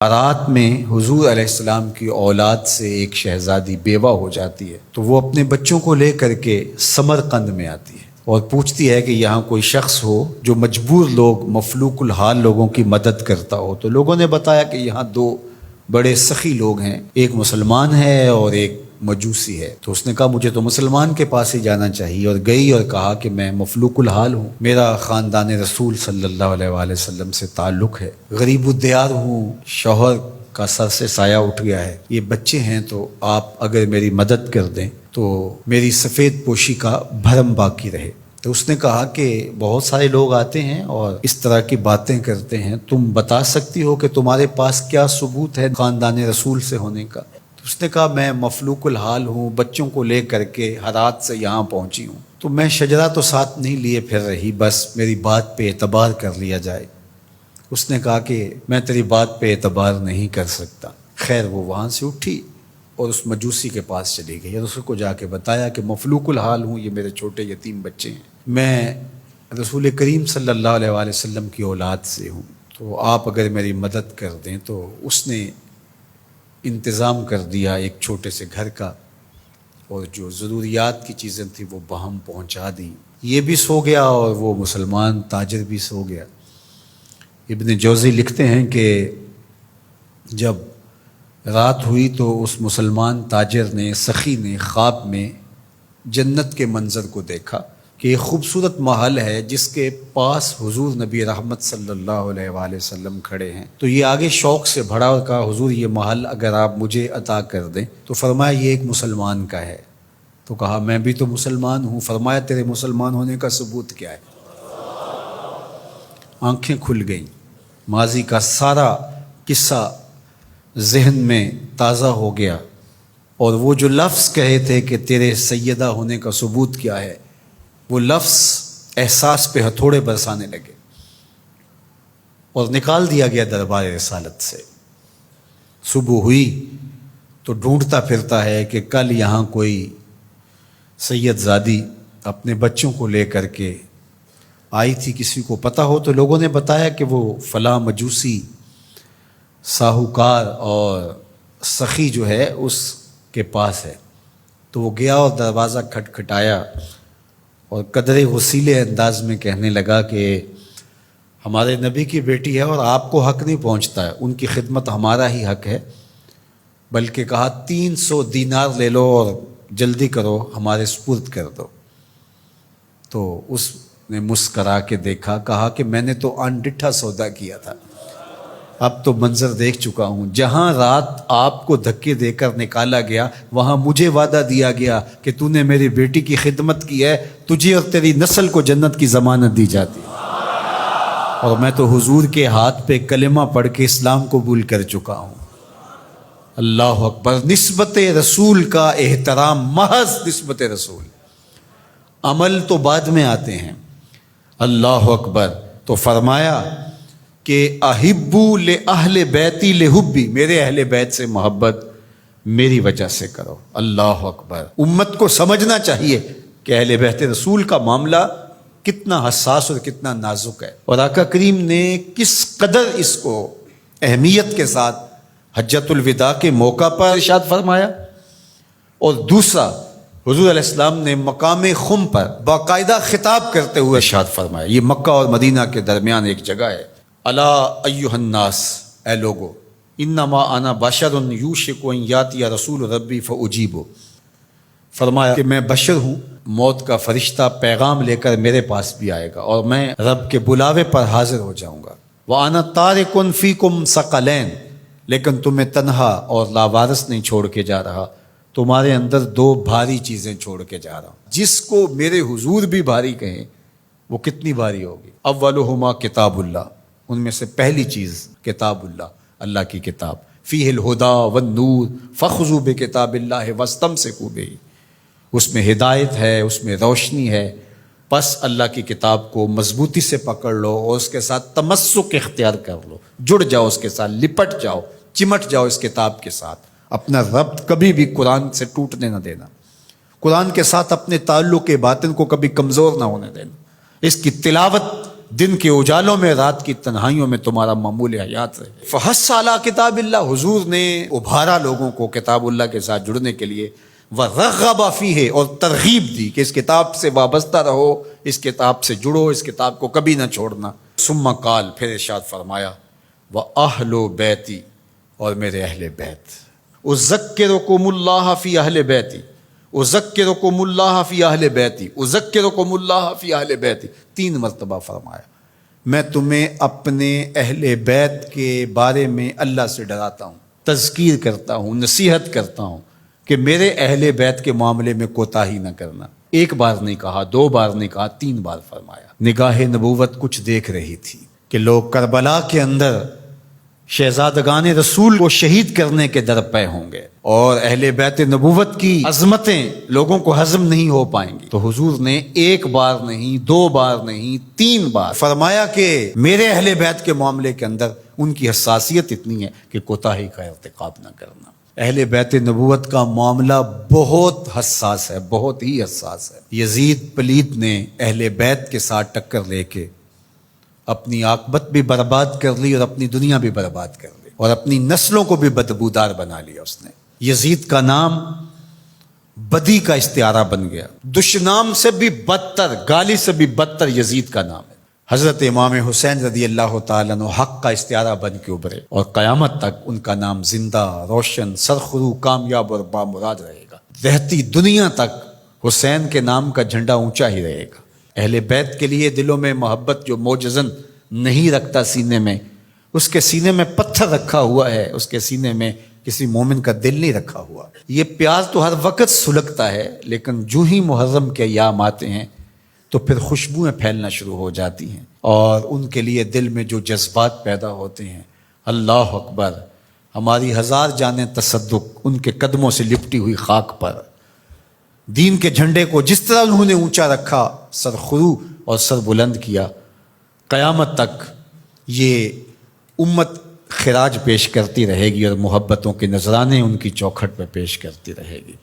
رات میں حضور علیہ السلام کی اولاد سے ایک شہزادی بیوہ ہو جاتی ہے تو وہ اپنے بچوں کو لے کر کے سمرقند میں آتی ہے اور پوچھتی ہے کہ یہاں کوئی شخص ہو جو مجبور لوگ مفلوق الحال لوگوں کی مدد کرتا ہو۔ تو لوگوں نے بتایا کہ یہاں دو بڑے سخی لوگ ہیں، ایک مسلمان ہے اور ایک مجوسی ہے۔ تو اس نے کہا مجھے تو مسلمان کے پاس ہی جانا چاہیے، اور گئی اور کہا کہ میں مفلوق الحال ہوں، میرا خاندان رسول صلی اللہ علیہ وآلہ وسلم سے تعلق ہے، غریب الدیار ہوں، شوہر کا سر سے سایہ اٹھ گیا ہے، یہ بچے ہیں، تو آپ اگر میری مدد کر دیں تو میری سفید پوشی کا بھرم باقی رہے۔ تو اس نے کہا کہ بہت سارے لوگ آتے ہیں اور اس طرح کی باتیں کرتے ہیں، تم بتا سکتی ہو کہ تمہارے پاس کیا ثبوت ہے خاندان رسول سے ہونے کا؟ تو اس نے کہا میں مفلوق الحال ہوں، بچوں کو لے کر کے ہرات سے یہاں پہنچی ہوں، تو میں شجرہ تو ساتھ نہیں لیے پھر رہی، بس میری بات پہ اعتبار کر لیا جائے۔ اس نے کہا کہ میں تیری بات پہ اعتبار نہیں کر سکتا۔ خیر وہ وہاں سے اٹھی اور اس مجوسی کے پاس چلی گئی اور اس کو جا کے بتایا کہ مفلوق الحال ہوں، یہ میرے چھوٹے یتیم بچے ہیں، میں رسول کریم صلی اللہ علیہ وآلہ وسلم کی اولاد سے ہوں، تو آپ اگر میری مدد کر دیں۔ تو اس نے انتظام کر دیا ایک چھوٹے سے گھر کا، اور جو ضروریات کی چیزیں تھیں وہ باہم پہنچا دی۔ یہ بھی سو گیا اور وہ مسلمان تاجر بھی سو گیا۔ ابن جوزی لکھتے ہیں کہ جب رات ہوئی تو اس مسلمان تاجر نے، سخی نے، خواب میں جنت کے منظر کو دیکھا کہ ایک خوبصورت محل ہے جس کے پاس حضور نبی رحمت صلی اللہ علیہ وآلہ وسلم کھڑے ہیں۔ تو یہ آگے شوق سے بھرا اور کہا حضور یہ محل اگر آپ مجھے عطا کر دیں۔ تو فرمایا یہ ایک مسلمان کا ہے۔ تو کہا میں بھی تو مسلمان ہوں۔ فرمایا تیرے مسلمان ہونے کا ثبوت کیا ہے؟ آنکھیں کھل گئیں، ماضی کا سارا قصہ ذہن میں تازہ ہو گیا، اور وہ جو لفظ کہے تھے کہ تیرے سیدہ ہونے کا ثبوت کیا ہے، وہ لفظ احساس پہ ہتھوڑے برسانے لگے اور نکال دیا گیا دربار رسالت سے۔ صبح ہوئی تو ڈھونڈتا پھرتا ہے کہ کل یہاں کوئی سید زادی اپنے بچوں کو لے کر کے آئی تھی، کسی کو پتہ ہو تو لوگوں نے بتایا کہ وہ فلاں مجوسی ساہوکار اور سخی جو ہے اس کے پاس ہے۔ تو وہ گیا اور دروازہ کھٹکھٹایا اور قدرے غسیلے انداز میں کہنے لگا کہ ہمارے نبی کی بیٹی ہے اور آپ کو حق نہیں پہنچتا ہے، ان کی خدمت ہمارا ہی حق ہے، بلکہ کہا 300 دینار لے لو اور جلدی کرو ہمارے سپرد کر دو۔ تو اس نے مسکرا کے دیکھا، کہا کہ میں نے تو انڈٹھا سودا کیا تھا، اب تو منظر دیکھ چکا ہوں، جہاں رات آپ کو دھکے دے کر نکالا گیا وہاں مجھے وعدہ دیا گیا کہ تو نے میری بیٹی کی خدمت کی ہے، تجھے اور تیری نسل کو جنت کی ضمانت دی جاتی ہے، اور میں تو حضور کے ہاتھ پہ کلمہ پڑھ کے اسلام قبول کر چکا ہوں۔ اللہ اکبر۔ نسبت رسول کا احترام، محض نسبت رسول، عمل تو بعد میں آتے ہیں۔ اللہ اکبر۔ تو فرمایا کہ احبو لأہل بیتی لحبی، میرے اہل بیت سے محبت میری وجہ سے کرو۔ اللہ اکبر۔ امت کو سمجھنا چاہیے کہ اہل بیت رسول کا معاملہ کتنا حساس اور کتنا نازک ہے، اور آقا کریم نے کس قدر اس کو اہمیت کے ساتھ حجۃ الوداع کے موقع پر ارشاد فرمایا۔ اور دوسرا، حضور علیہ السلام نے مقام خم پر باقاعدہ خطاب کرتے ہوئے ارشاد فرمایا، یہ مکہ اور مدینہ کے درمیان ایک جگہ ہے، الا ایھا الناس، اے لوگو، انما انا بشر یوشک ان یاتی رسول ربی فاجیب، فرمایا کہ میں بشر ہوں، موت کا فرشتہ پیغام لے کر میرے پاس بھی آئے گا اور میں رب کے بلاوے پر حاضر ہو جاؤں گا۔ وانا تارک فیکم ثقلین، لیکن تمہیں تنہا اور لاوارث نہیں چھوڑ کے جا رہا، تمہارے اندر دو بھاری چیزیں چھوڑ کے جا رہا ہوں، جس کو میرے حضور بھی بھاری کہیں وہ کتنی بھاری ہوگی۔ اولہما کتاب اللہ، ان میں سے پہلی چیز کتاب اللہ، اللہ کی کتاب، فیہ الہدی والنور فخذوا بکتاب اللہ واستمسکوا بہ، اس میں ہدایت ہے، اس میں روشنی ہے، بس اللہ کی کتاب کو مضبوطی سے پکڑ لو اور اس کے ساتھ تمسک اختیار کر لو، جڑ جاؤ اس کے ساتھ، لپٹ جاؤ، چمٹ جاؤ اس کتاب کے ساتھ، اپنا ربط کبھی بھی قرآن سے ٹوٹنے نہ دینا، قرآن کے ساتھ اپنے تعلق باطن کو کبھی کمزور نہ ہونے دینا، اس کی تلاوت دن کے اجالوں میں رات کی تنہائیوں میں تمہارا معمول حیات رہے۔ فحث علی کتاب اللہ، حضور نے ابھارا لوگوں کو کتاب اللہ کے ساتھ جڑنے کے لیے، وَرَغَّبَ فِيهِ، اور ترغیب دی کہ اس کتاب سے وابستہ رہو، اس کتاب سے جڑو، اس کتاب کو کبھی نہ چھوڑنا۔ ثم قال، پھر ارشاد فرمایا، وَأَهْلُ بَيْتِي، اور میرے اہل بیت، اذکرکم اللہ فی اہل بیتی، اذکرکم اللہ فی اہل بیتی، اذکرکم اللہ فی اہل بیتی، 3 مرتبہ فرمایا، میں تمہیں اپنے اہل بیت کے بارے میں اللہ سے ڈراتا ہوں، تذکیر کرتا ہوں، نصیحت کرتا ہوں کہ میرے اہل بیت کے معاملے میں کوتاہی نہ کرنا۔ 1 بار نہیں کہا، 2 بار نہیں کہا، 3 بار فرمایا۔ نگاہ نبوت کچھ دیکھ رہی تھی کہ لوگ کربلا کے اندر شہزادگان رسول کو شہید کرنے کے درپے ہوں گے، اور اہل بیت نبوت کی عظمتیں لوگوں کو ہضم نہیں ہو پائیں گی، تو حضور نے 1 بار نہیں، 2 بار نہیں، 3 بار فرمایا کہ میرے اہل بیت کے معاملے کے اندر ان کی حساسیت اتنی ہے کہ کوتاہی کا ارتکاب نہ کرنا۔ اہل بیت نبوت کا معاملہ بہت حساس ہے، بہت ہی حساس ہے۔ یزید پلیت نے اہل بیت کے ساتھ ٹکر لے کے اپنی عاقبت بھی برباد کر لی، اور اپنی دنیا بھی برباد کر لی، اور اپنی نسلوں کو بھی بدبودار بنا لیا اس نے۔ یزید کا نام بدی کا استعارہ بن گیا، دشنام سے بھی بدتر، گالی سے بھی بدتر یزید کا نام ہے۔ حضرت امام حسین رضی اللہ تعالیٰ عنہ حق کا استعارہ بن کے ابھرے، اور قیامت تک ان کا نام زندہ، روشن، سرخرو، کامیاب اور بامراد رہے گا۔ رہتی دنیا تک حسین کے نام کا جھنڈا اونچا ہی رہے گا۔ اہل بیت کے لیے دلوں میں محبت جو موجزن نہیں رکھتا سینے میں، اس کے سینے میں پتھر رکھا ہوا ہے، اس کے سینے میں کسی مومن کا دل نہیں رکھا ہوا۔ یہ پیاز تو ہر وقت سلگتا ہے، لیکن جو ہی محرم کے ایام آتے ہیں تو پھر خوشبوئیں پھیلنا شروع ہو جاتی ہیں، اور ان کے لیے دل میں جو جذبات پیدا ہوتے ہیں، اللہ اکبر، ہماری 1000 جانیں تصدق ان کے قدموں سے لپٹی ہوئی خاک پر۔ دین کے جھنڈے کو جس طرح انہوں نے اونچا رکھا، سرخرو اور سر بلند کیا، قیامت تک یہ امت خراج پیش کرتی رہے گی، اور محبتوں کے نذرانے ان کی چوکھٹ پہ پیش کرتی رہے گی۔